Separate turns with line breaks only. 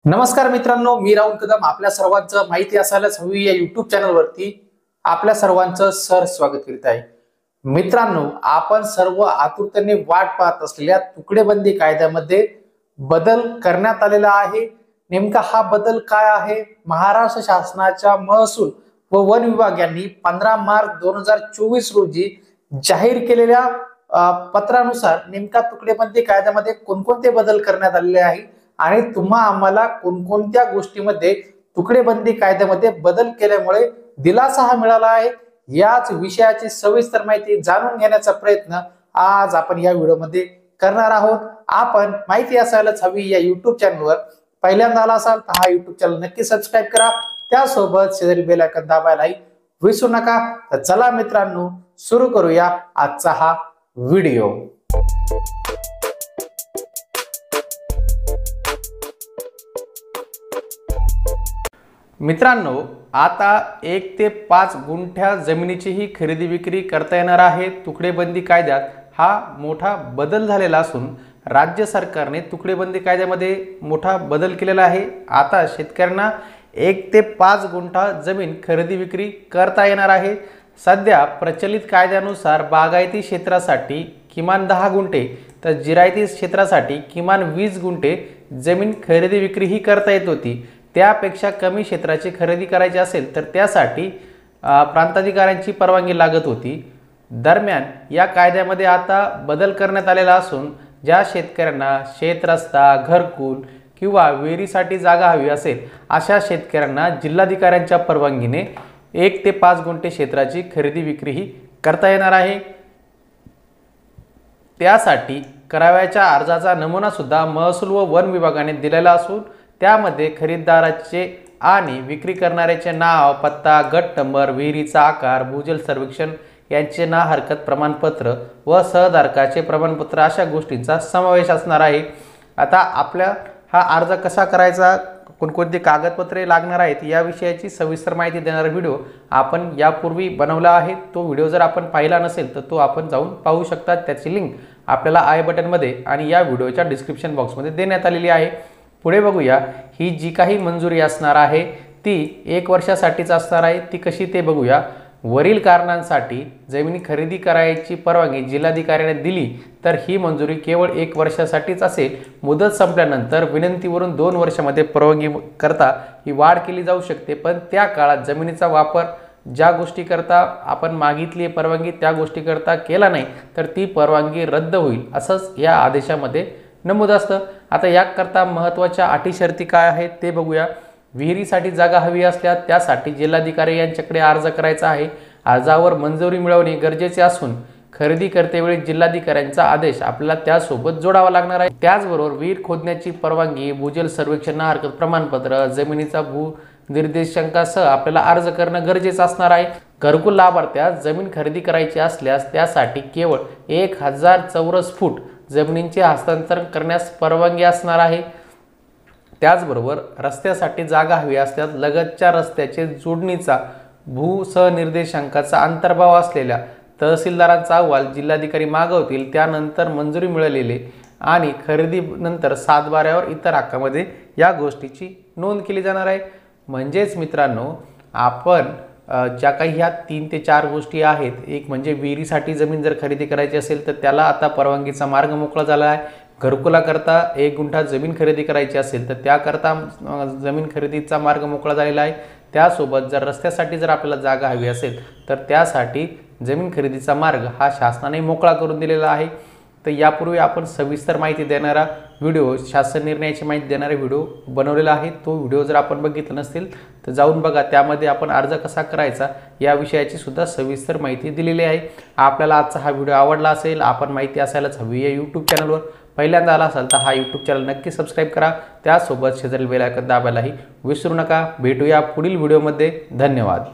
नमस्कार मित्रांनो, मी राहुल कदम आपल्या सर्वांचं माहिती असायलाच हवी या युट्यूब चॅनलवरती आपल्या सर्वांचं स्वागत करीत आहे। मित्रांनो, आपण सर्व आतुरतेने वाट पाहत असलेल्या तुकडेबंदी कायद्यामध्ये बदल करण्यात आलेला आहे। नेमका हा बदल काय आहे? महाराष्ट्र शासनाच्या महसूल व वन विभाग यांनी 15 मार्च 2024 रोजी जाहीर केलेल्या पत्रानुसार नेमका तुकडेबंदी कायद्यामध्ये कोणकोणते बदल करण्यात आलेले आहे आणि तुम्हा आम्हाला कोणकोणत्या गोष्टीमध्ये तुकडेबंदी कायद्यामध्ये बदल केल्यामुळे दिलासा हा मिळाला आहे, याच विषयाची सविस्तर माहिती जाणून घेण्याचा प्रयत्न आज आपण या व्हिडिओमध्ये करणार आहोत। आपण माहिती असायलाच हवी या युट्यूब चॅनलवर पहिल्यांदा आला असाल तर हा युट्यूब चॅनल नक्की सबस्क्राईब करा, त्यासोबत शेजारी बेल आयकॉन दाबायलाही विसरू नका। तर चला मित्रांनो, सुरू करूया आजचा हा व्हिडिओ। मित्रांनो, आता 1 ते 5 गुंठ्या जमिनीचीही खरेदी विक्री करता येणार आहे। तुकडेबंदी कायद्यात हा मोठा बदल झालेला असून राज्य सरकारने तुकडेबंदी कायद्यामध्ये मोठा बदल केलेला आहे। आता शेतकऱ्यांना 1 ते 5 गुंठा जमीन खरेदी विक्री करता येणार आहे। सध्या प्रचलित कायद्यानुसार बागायती क्षेत्रासाठी किमान 10 गुंठे तर जिरायती क्षेत्रासाठी किमान 20 गुंठे जमीन खरेदी विक्री ही करता येत होती। त्यापेक्षा कमी क्षेत्राची खरेदी करायची असेल तर त्यासाठी प्रांताधिकाऱ्यांची परवानगी लागत होती। दरम्यान या कायद्यामध्ये आता बदल करण्यात आलेला असून ज्या शेतकऱ्यांना शेत रस्ता, घरकुल किंवा विहिरीसाठी जागा हवी असेल अशा शेतकऱ्यांना जिल्हाधिकाऱ्यांच्या परवानगीने 1 ते 5 गुंठे क्षेत्राची खरेदी विक्री ही करता येणार आहे। त्यासाठी करावयाच्या अर्जाचा नमुना सुद्धा महसूल व वन विभागाने दिलेला असून त्यामध्ये खरेदीदाराचे आणि विक्री करणाऱ्याचे नाव, पत्ता, गट नंबर, विहिरीचा आकार, भूजल सर्वेक्षण यांचे ना हरकत प्रमाणपत्र व सहधारकाचे प्रमाणपत्र अशा गोष्टींचा समावेश असणार आहे। आता आपल्या हा अर्ज कसा करायचा, कोणकोणती कागदपत्रे लागणार आहेत या विषयाची सविस्तर माहिती देणारा व्हिडिओ आपण यापूर्वी बनवला आहे। तो व्हिडिओ जर आपण पाहिला नसेल तर तो आपण जाऊन पाहू शकता। त्याची लिंक आपल्याला आय बटनमध्ये आणि या व्हिडिओच्या डिस्क्रिप्शन बॉक्समध्ये देण्यात आलेली आहे। पुढे बघूया, ही जी काही मंजुरी असणार आहे ती 1 वर्षासाठीच असणार आहे। ती कशी ते बघूया। वरील कारणांसाठी जमिनी खरेदी करायची परवानगी जिल्हाधिकाऱ्याने दिली तर ही मंजुरी केवळ 1 वर्षासाठीच असेल। मुदत संपल्यानंतर विनंतीवरून 2 वर्षामध्ये परवानगी करता ही वाढ केली जाऊ शकते, पण त्या काळात जमिनीचा वापर ज्या गोष्टी करता आपण मागितली परवानगी त्या गोष्टी करता केला नाही तर ती परवानगी रद्द होईल असंच या आदेशामध्ये नमूद असतं। आता याकरता महत्त्वाच्या अटी शर्ती काय आहेत ते बघूया। विहिरीसाठी जागा हवी असल्यास त्यासाठी जिल्हाधिकारी यांच्याकडे अर्ज करायचा आहे। अर्जावर मंजुरी मिळवणे गरजेचे असून खरेदी करतेवेळी जिल्हाधिकाऱ्यांचा आदेश आपल्याला त्यासोबत जोडावा लागणार आहे। त्याचबरोबर विहीर खोदण्याची परवानगी, भूजल सर्वेक्षण हरकत प्रमाणपत्र, जमिनीचा भू निर्देशांकासह आपल्याला अर्ज करणं गरजेचं असणार आहे। घरकुल लाभार्थ्यास जमीन खरेदी करायची असल्यास त्यासाठी केवळ 1000 चौरस फूट जमिनींचे हस्तांतरण करण्यास परवानगी असणार आहे। त्याचबरोबर रस्त्यासाठी जागा हवी असल्यास लगतच्या रस्त्याचे जोडणीचा भूसहनिर्देशांकाचा अंतर्भाव असलेल्या तहसीलदारांचा अहवाल जिल्हाधिकारी मागवतील। त्यानंतर मंजुरी मिळालेले आणि खरेदीनंतर सातबाऱ्यावर इतर हक्कामध्ये या गोष्टीची नोंद केली जाणार आहे। म्हणजेच मित्रांनो, आपण ज्या काही ह्या 3 ते 4 गोष्टी आहेत, एक म्हणजे विहिरीसाठी जमीन जर खरेदी करायची असेल तर त्याला आता परवानगीचा मार्ग मोकळा झाला आहे। घरकुलाकरता 1 गुंठा जमीन खरेदी करायची असेल तर त्याकरता जमीन खरेदीचा मार्ग मोकळा झालेला आहे। त्यासोबत जर रस्त्यासाठी जर आपल्याला जागा हवी असेल तर त्यासाठी जमीन खरेदीचा मार्ग हा शासनाने मोकळा करून दिलेला आहे। तर यापूर्वी आपण सविस्तर माहिती देणारा व्हिडिओ, शासन निर्णयाची माहिती देणारा व्हिडिओ बनवलेला आहे। तो व्हिडिओ जर आपण बघितला नसेल तर जाऊन बघा, त्यामध्ये आपण अर्ज कसा करायचा या विषयाची सुद्धा सविस्तर माहिती दिलेली आहे। आपल्याला आजचा हा व्हिडिओ आवडला असेल, आपण माहिती असायलाच हवी या यूट्यूब चॅनलवर पहिल्यांदा आला असाल तर हा यूट्यूब चॅनल नक्की सबस्क्राईब करा, त्यासोबत शेजारील बेल आयकॉन दाबायलाही विसरू नका। भेटूया पुढील व्हिडिओमध्ये। धन्यवाद।